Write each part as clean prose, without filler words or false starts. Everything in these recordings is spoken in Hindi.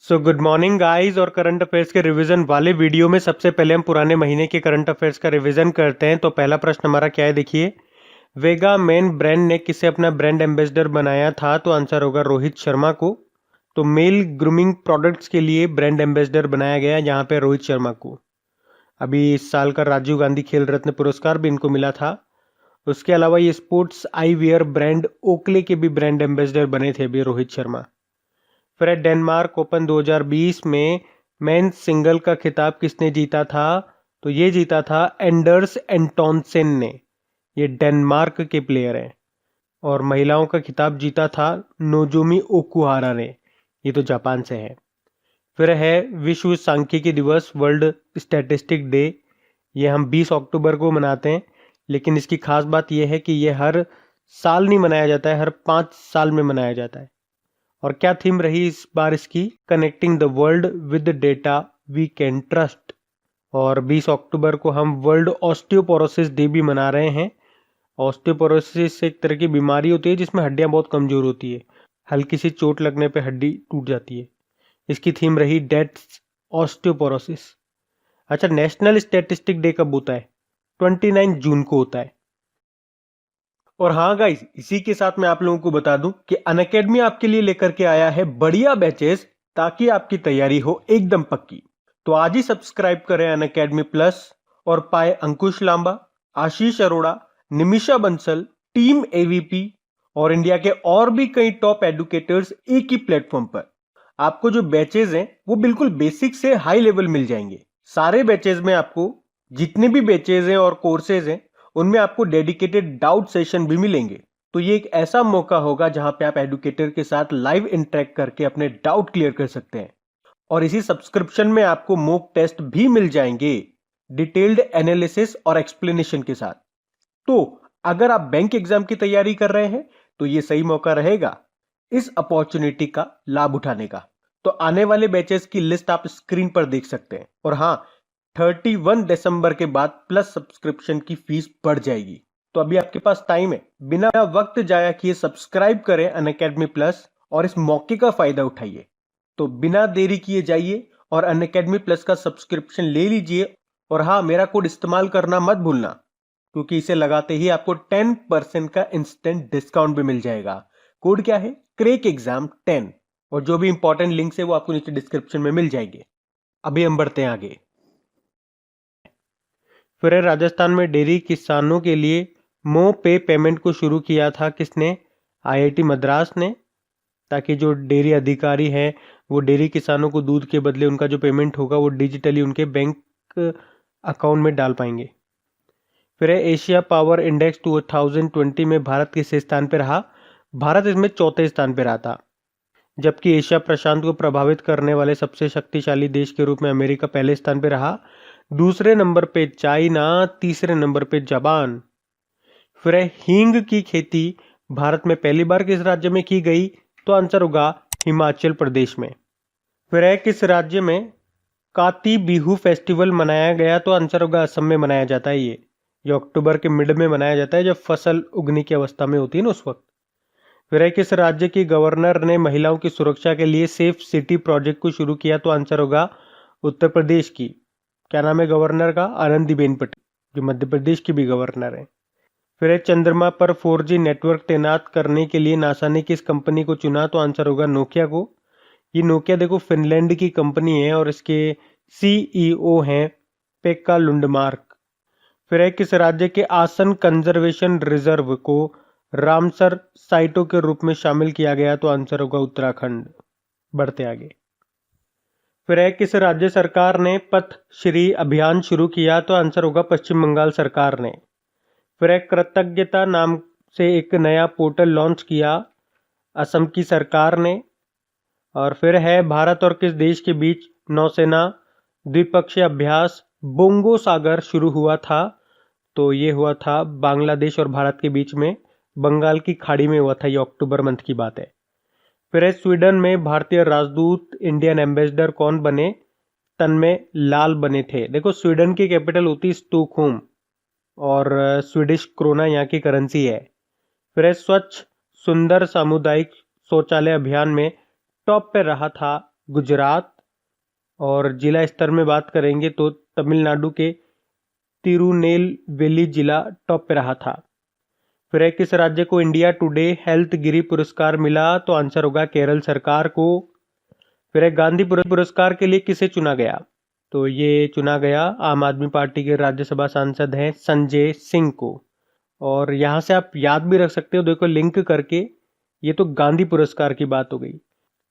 Good morning guys. और करंट अफेयर्स के रिवीजन वाले वीडियो में सबसे पहले हम पुराने महीने के करंट अफेयर्स का रिवीजन करते हैं। तो पहला प्रश्न हमारा क्या है, देखिए। वेगा मेन ब्रांड ने किसे अपना ब्रांड एम्बेसडर बनाया था? तो आंसर होगा रोहित शर्मा को। तो मेल ग्रूमिंग प्रोडक्ट्स के लिए ब्रांड एम्बेसडर बनाया गया यहाँ पे रोहित शर्मा को। अभी इस साल का राजीव गांधी खेल रत्न पुरस्कार भी इनको मिला था। उसके अलावा ये sports I wear brand Oakley के भी ब्रांड एम्बेसडर बने थे अभी रोहित शर्मा। फिर डेनमार्क ओपन 2020 में मेंस सिंगल का खिताब किसने जीता था? तो ये जीता था एंडर्स एंटोनसेन ने। ये डेनमार्क के प्लेयर हैं। और महिलाओं का खिताब जीता था नोजोमी ओकुहारा ने। ये तो जापान से है। फिर है विश्व सांख्यिकी दिवस, वर्ल्ड स्टैटिस्टिक डे। ये हम 20 अक्टूबर को मनाते हैं, लेकिन इसकी खास बात यह है कि ये हर साल नहीं मनाया जाता है, हर 5 साल में मनाया जाता है। और क्या थीम रही इस बार इसकी? Connecting the world with data we can trust. और 20 अक्टूबर को हम वर्ल्ड ऑस्टियोपोरोसिस डे भी मना रहे हैं। ऑस्टियोपोरोसिस एक तरह की बीमारी होती है जिसमें हड्डियां बहुत कमजोर होती है। हल्की सी चोट लगने पे हड्डी टूट जाती है। इसकी थीम रही डेथ्स ऑस्टियोपोरोसिस। अच्छा, नेशनल स्टैटिस्टिक डे कब होता है? 29 जून को होता है। और हाँ गाइस, इसी के साथ मैं आप लोगों को बता दूं कि अनअकैडमी आपके लिए लेकर के आया है बढ़िया बैचेस, ताकि आपकी तैयारी हो एकदम पक्की। तो आज ही सब्सक्राइब करें अनअकैडमी प्लस और पाए अंकुश लांबा, आशीष अरोड़ा, निमिषा बंसल, टीम एवीपी और इंडिया के और भी कई टॉप एडुकेटर्स एक ही प्लेटफॉर्म पर। आपको जो बैचेज हैं वो बिल्कुल बेसिक से हाई लेवल मिल जाएंगे। सारे बैचेज में आपको, जितने भी बैचेज हैं और कोर्सेज हैं, उनमें आपको डेडिकेटेड डाउट सेशन भी मिलेंगे। तो ये एक ऐसा मौका होगा जहां पे आप एडुकेटर के साथ लाइव इंटरेक्ट करके अपने डाउट क्लियर कर सकते हैं। और इसी सब्सक्रिप्शन में आपको मॉक टेस्ट भी मिल जाएंगे, डिटेल्ड एनालिसिस और एक्सप्लेनेशन के साथ। तो अगर आप बैंक एग्जाम की तैयारी कर रहे हैं तो ये सही मौका रहेगा इस अपॉर्चुनिटी का लाभ उठाने का। तो आने वाले बैचेस की लिस्ट आप स्क्रीन पर देख सकते हैं। और हां, 31 दिसंबर के बाद प्लस सब्सक्रिप्शन की फीस बढ़ जाएगी। तो अभी आपके पास टाइम है, बिना वक्त जाया किए सब्सक्राइब करें अनअकैडमी प्लस और इस मौके का फायदा उठाइए। तो बिना देरी किए जाइए और अनअकैडमी प्लस का सब्सक्रिप्शन ले लीजिए। और हाँ, मेरा कोड इस्तेमाल करना मत भूलना, क्योंकि इसे लगाते ही आपको 10% का इंस्टेंट डिस्काउंट भी मिल जाएगा। कोड क्या है? Crack exam 10। और जो भी इंपॉर्टेंट लिंक्स है वो आपको नीचे डिस्क्रिप्शन में मिल जाएंगे। अभी हम बढ़ते हैं आगे। फिर राजस्थान में डेयरी किसानों के लिए मो पे पेमेंट को शुरू किया था किसने? आईआईटी मद्रास ने। ताकि जो डेयरी अधिकारी हैं वो डेयरी किसानों को दूध के बदले उनका जो पेमेंट होगा वो डिजिटली उनके बैंक अकाउंट में डाल पाएंगे। फिर है एशिया पावर इंडेक्स 2020 में भारत किस स्थान पर रहा? भारत इसमें चौथे स्थान पर रहा था। जबकि एशिया प्रशांत को प्रभावित करने वाले सबसे शक्तिशाली देश के रूप में अमेरिका पहले स्थान पर रहा। दूसरे नंबर पे चाइना, तीसरे नंबर पे जापान। फिर है हींग की खेती भारत में पहली बार किस राज्य में की गई? तो आंसर होगा हिमाचल प्रदेश में। फिर है किस राज्य में काती बिहू फेस्टिवल मनाया गया? तो आंसर होगा असम में मनाया जाता है। ये अक्टूबर के मिड में मनाया जाता है, जब फसल उगने की अवस्था में होती है ना, उस वक्त। फिर है किस राज्य की गवर्नर ने महिलाओं की सुरक्षा के लिए सेफ सिटी प्रोजेक्ट को शुरू किया? तो आंसर होगा उत्तर प्रदेश की। क्या नाम है गवर्नर का? आनंदीबेन पटेल, जो मध्य प्रदेश की भी गवर्नर है। फिर है चंद्रमा पर 4G नेटवर्क तैनात करने के लिए नासा ने किस कंपनी को चुना? तो आंसर होगा नोकिया को। ये नोकिया देखो फिनलैंड की कंपनी है और इसके सीईओ हैं पेक्का लुंडमार्क। फिर है किस राज्य के आसन कंजर्वेशन रिजर्व को रामसर साइटों के रूप में शामिल किया गया? तो आंसर होगा उत्तराखंड। बढ़ते आगे। फिर है किस राज्य सरकार ने पथ श्री अभियान शुरू किया? तो आंसर होगा पश्चिम बंगाल सरकार ने। फिर है कृतज्ञता नाम से एक नया पोर्टल लॉन्च किया असम की सरकार ने। और फिर है भारत और किस देश के बीच नौसेना द्विपक्षीय अभ्यास बोंगो सागर शुरू हुआ था? तो ये हुआ था बांग्लादेश और भारत के बीच में, बंगाल की खाड़ी में हुआ था। ये अक्टूबर मंथ की बात है। फिर है स्वीडन में भारतीय राजदूत इंडियन एम्बेसडर कौन बने? तन्मय लाल बने थे। देखो स्वीडन की कैपिटल होती स्टॉकहोम और स्वीडिश क्रोना यहाँ की करेंसी है। फिर है स्वच्छ सुंदर सामुदायिक शौचालय अभियान में टॉप पे रहा था गुजरात। और जिला स्तर में बात करेंगे तो तमिलनाडु के तिरुनेलवेली जिला टॉप पे रहा था। फिर है किस राज्य को इंडिया टुडे हेल्थ गिरी पुरस्कार मिला? तो आंसर होगा केरल सरकार को। फिर है गांधी पुरस्कार के लिए किसे चुना गया? तो ये चुना गया आम आदमी पार्टी के राज्यसभा सांसद हैं संजय सिंह को। और यहाँ से आप याद भी रख सकते हो, देखो लिंक करके, ये तो गांधी पुरस्कार की बात हो गई,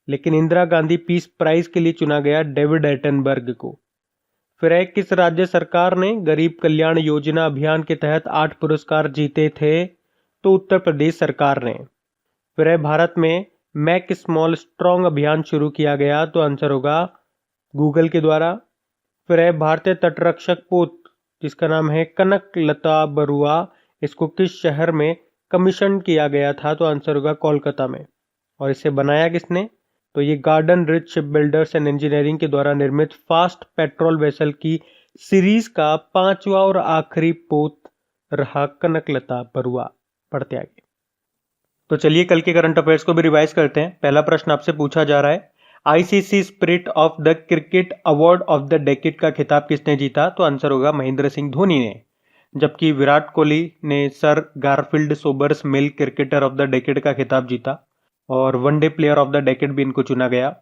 लेकिन इंदिरा गांधी पीस प्राइज के लिए चुना गया डेविड एटनबर्ग को। फिर है किस राज्य सरकार ने गरीब कल्याण योजना अभियान के तहत 8 पुरस्कार जीते थे? तो उत्तर प्रदेश सरकार ने। फिर है भारत में मैक स्मॉल स्ट्रॉन्ग अभियान शुरू किया गया? तो आंसर होगा गूगल के द्वारा। फिर है भारतीय तटरक्षक पोत जिसका नाम है कनकलता बरुआ, इसको किस शहर में कमीशन किया गया था? तो आंसर होगा कोलकाता में। और इसे बनाया किसने? तो ये garden rich ship builders and engineering के द्वारा निर्मित फास्ट पेट्रोल वेसल की सीरीज का 5वां और आखिरी पोत रहा कनकलता बरुआ। पढ़ते आगे। तो चलिए कल के करंट अफेयर्स को भी रिवाइज करते हैं। पहला प्रश्न आपसे पूछा जा रहा है, ICC spirit of the cricket award of the decade का खिताब किसने जीता? तो आंसर होगा महेंद्र सिंह धोनी ने। जबकि विराट कोहली ने sir Garfield Sobers male cricketer of the decade का खिताब जीता और one day player of the decade भी इनको चुना गया।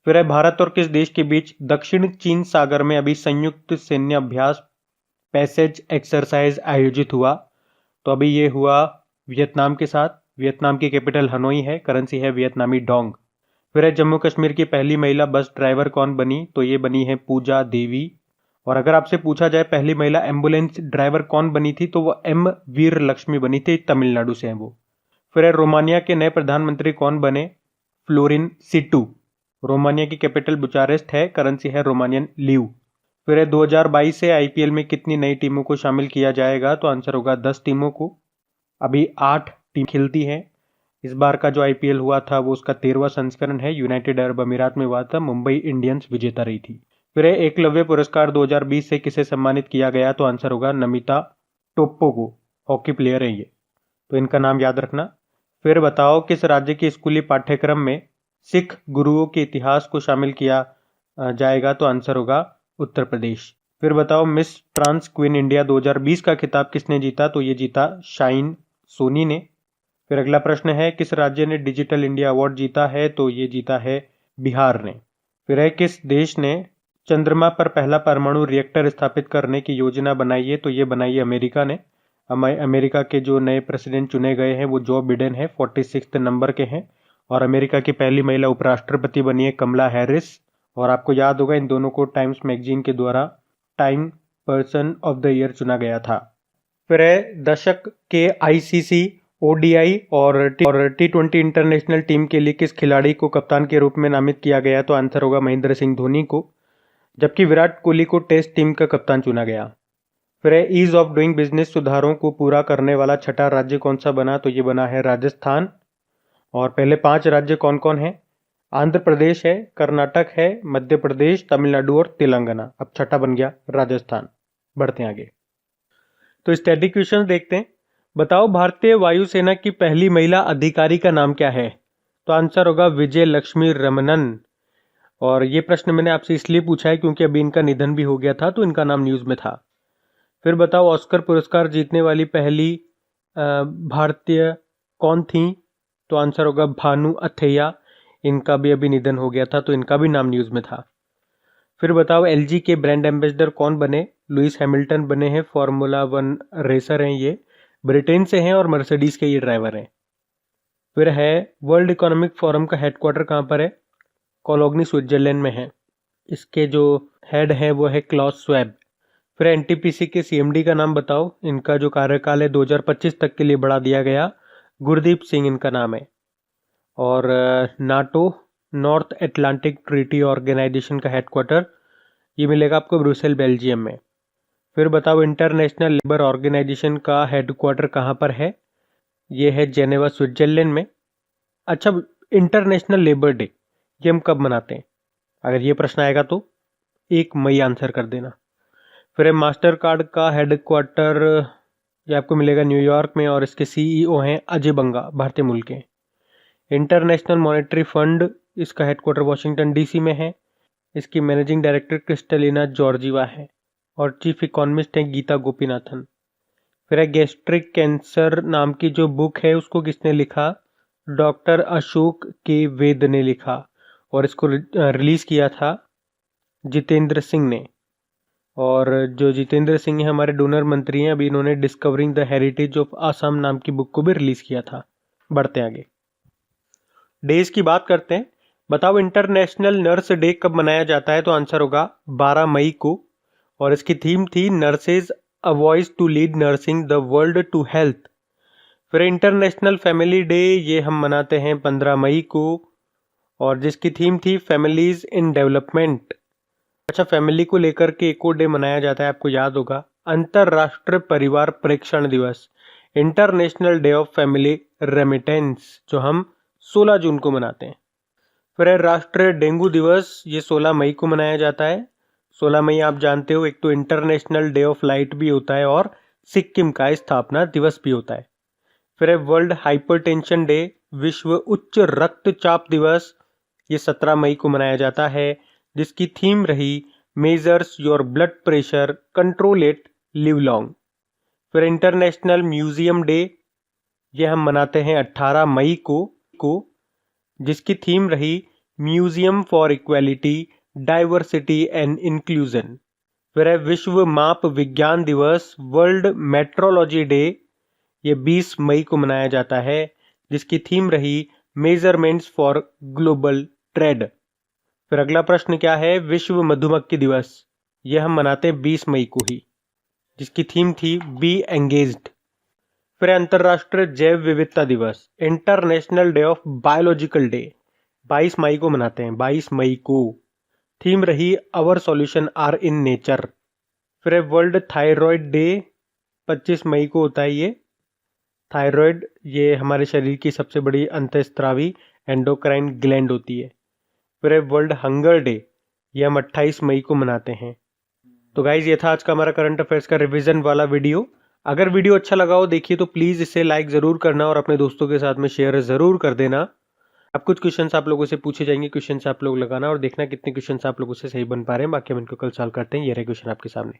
फिर है भारत और किस देश के बीच दक्षिण चीन सागर में अभी संयुक्त सैन्य अभ्यास पैसेज एक्सरसाइज आयोजित हुआ? तो अभी ये हुआ वियतनाम के साथ। वियतनाम की कैपिटल हनोई है, करेंसी है वियतनामी डोंग। फिर है जम्मू कश्मीर की पहली महिला बस ड्राइवर कौन बनी? तो ये बनी है पूजा देवी। और अगर आपसे पूछा जाए पहली महिला एम्बुलेंस ड्राइवर कौन बनी थी, तो वो एम वीर लक्ष्मी बनी थी, तमिलनाडु से हैं वो। फिर है रोमानिया के नए प्रधानमंत्री कौन बने? फ्लोरिन सिटू। रोमानिया की कैपिटल बुचारेस्ट है, करेंसी है रोमानियन लीव। फिर है 2022 से आईपीएल में कितनी नई टीमों को शामिल किया जाएगा? तो आंसर होगा 10 टीमों को। अभी 8 टीम खेलती हैं। इस बार का जो आईपीएल हुआ था वो उसका 13वां संस्करण है, यूनाइटेड अरब अमीरात में हुआ था, मुंबई इंडियंस विजेता रही थी। फिर है एकलव्य पुरस्कार 2020 से किसे सम्मानित किया गया? तो आंसर होगा नमिता टोप्पो को, हॉकी प्लेयर है ये, तो इनका नाम याद रखना। फिर बताओ किस राज्य के स्कूली पाठ्यक्रम में सिख गुरुओं के इतिहास को शामिल किया जाएगा? तो आंसर होगा उत्तर प्रदेश। फिर बताओ मिस ट्रांस क्वीन इंडिया 2020 का खिताब किसने जीता? तो ये जीता शाइन सोनी ने। फिर अगला प्रश्न है किस राज्य ने डिजिटल इंडिया अवार्ड जीता है? तो ये जीता है बिहार ने। फिर है किस देश ने चंद्रमा पर पहला परमाणु रिएक्टर स्थापित करने की योजना बनाई है? तो ये बनाई है अमेरिका ने। अमेरिका के जो नए प्रेसिडेंट चुने गए हैं वो जो बिडेन है, 46 नंबर के हैं। और अमेरिका की पहली महिला उपराष्ट्रपति बनी है कमला हैरिस। और आपको याद होगा इन दोनों को टाइम्स मैगजीन के द्वारा time person of the year चुना गया था। फिर है दशक के आईसीसी ओडीआई और टी20 इंटरनेशनल टीम के लिए किस खिलाड़ी को कप्तान के रूप में नामित किया गया? तो आंसर होगा महेंद्र सिंह धोनी को। जबकि विराट कोहली को टेस्ट टीम का कप्तान चुना गया। फिर है ईज ऑफ डूइंग बिजनेस सुधारों को पूरा करने वाला छठा राज्य कौन सा बना? तो ये बना है राजस्थान। और पहले 5 राज्य कौन कौन है? आंध्र प्रदेश है, कर्नाटक है, मध्य प्रदेश, तमिलनाडु और तेलंगाना। अब छठा बन गया राजस्थान। बढ़ते हैं आगे। तो स्टैटिक क्वेश्चन देखते हैं। बताओ भारतीय वायुसेना की पहली महिला अधिकारी का नाम क्या है? तो आंसर होगा विजय लक्ष्मी रमनन। और ये प्रश्न मैंने आपसे इसलिए पूछा है क्योंकि अभी इनका निधन भी हो गया था, तो इनका नाम न्यूज में था। फिर बताओ ऑस्कर पुरस्कार जीतने वाली पहली भारतीय कौन थी? तो आंसर होगा भानु अथैया। इनका भी अभी निधन हो गया था, तो इनका भी नाम न्यूज में था। फिर बताओ एलजी के ब्रांड एम्बेसडर कौन बने? लुइस हैमिल्टन बने हैं, फॉर्मूला 1 रेसर हैं ये, ब्रिटेन से हैं और मर्सिडीज के ये ड्राइवर हैं। फिर है वर्ल्ड इकोनॉमिक फोरम का हेडक्वार्टर कहाँ पर है? कोलोग्नी स्विट्जरलैंड में है। इसके जो हेड है वो है क्लॉस स्वैब। फिर एनटीपीसी के सीएमडी का नाम बताओ। इनका जो कार्यकाल है 2025 तक के लिए बढ़ा दिया गया। गुरदीप सिंह इनका नाम है। और NATO North Atlantic Treaty Organization का हेडक्वार्टर ये मिलेगा आपको ब्रुसेल बेल्जियम में। फिर बताओ इंटरनेशनल लेबर ऑर्गेनाइजेशन का हेडक्वार्टर कहाँ पर है? ये है जेनेवा स्विट्जरलैंड में। अच्छा, इंटरनेशनल लेबर डे ये हम कब मनाते हैं? अगर ये प्रश्न आएगा तो 1 मई आंसर कर देना। फिर मास्टर कार्ड का हेडक्वार्टर ये आपको मिलेगा न्यूयॉर्क में और इसके सीईओ हैं अजय बंगा, भारतीय मूल के। इंटरनेशनल मॉनेटरी फंड इसका हेडक्वार्टर वॉशिंगटन डीसी में है। इसकी मैनेजिंग डायरेक्टर क्रिस्टलिना जॉर्जीवा है और चीफ इकोनॉमिस्ट हैं गीता गोपीनाथन। फिर है गैस्ट्रिक कैंसर नाम की जो बुक है उसको किसने लिखा? डॉक्टर अशोक के वेद ने लिखा और इसको रिलीज किया था जितेंद्र सिंह ने। और जो जितेंद्र सिंह है हमारे डोनर मंत्री हैं, अभी इन्होंने discovering the heritage of Assam नाम की बुक को भी रिलीज किया था। बढ़ते आगे, डेज की बात करते हैं। बताओ इंटरनेशनल नर्स डे कब मनाया जाता है? तो आंसर होगा 12 मई को और इसकी थीम थी nurses a voice to lead nursing the world to health. फिर इंटरनेशनल फैमिली डे, ये हम मनाते हैं 15 मई को और जिसकी थीम थी फैमिलीज इन डेवलपमेंट। अच्छा, फैमिली को लेकर के एक और डे मनाया जाता है, आपको याद होगा, अंतरराष्ट्रीय परिवार प्रेक्षण दिवस, international day of family remittance, जो हम 16 जून को मनाते हैं। फिर है राष्ट्रीय डेंगू दिवस, ये 16 मई को मनाया जाता है। 16 मई आप जानते हो एक तो इंटरनेशनल डे ऑफ लाइट भी होता है और सिक्किम का स्थापना दिवस भी होता है। फिर है वर्ल्ड हाइपरटेंशन डे, विश्व उच्च रक्तचाप दिवस, ये 17 मई को मनाया जाता है, जिसकी थीम रही measures your blood pressure, control it, live long. फिर इंटरनेशनल म्यूजियम डे, ये हम मनाते हैं 18 मई को जिसकी थीम रही museum for equality, diversity and inclusion. फिर है विश्व माप विज्ञान दिवस, वर्ल्ड मेट्रोलॉजी डे, ये 20 मई को मनाया जाता है, जिसकी थीम रही मेजरमेंट्स फॉर ग्लोबल ट्रेड। फिर अगला प्रश्न क्या है? विश्व मधुमक्खी दिवस, यह हम मनाते हैं 20 मई को ही, जिसकी थीम थी बी एंगेज्ड। फिर अंतरराष्ट्रीय जैव विविधता दिवस, international day of biological day, 22 मई को मनाते हैं, 22 मई को, थीम रही our solution are in nature. फिर वर्ल्ड थायराइड डे, 25 मई को होता है ये। थायराइड ये हमारे शरीर की सबसे बड़ी अंतःस्रावी एंडोक्राइन ग्लैंड होती है। फिर वर्ल्ड हंगर डे, ये हम 28 मई को मनाते हैं। तो गाइज ये था आज का हमारा करंट अफेयर्स का रिवीजन वाला वीडियो। अगर वीडियो अच्छा लगा हो देखिए तो प्लीज़ इसे लाइक ज़रूर करना और अपने दोस्तों के साथ में शेयर ज़रूर कर देना। अब कुछ क्वेश्चंस आप लोगों से पूछे जाएंगे, क्वेश्चंस आप लोग लगाना और देखना कितने क्वेश्चंस आप लोगों से सही बन पा रहे हैं। बाकी हम इनको कल सॉल्व करते हैं। ये रहे क्वेश्चन आपके सामने।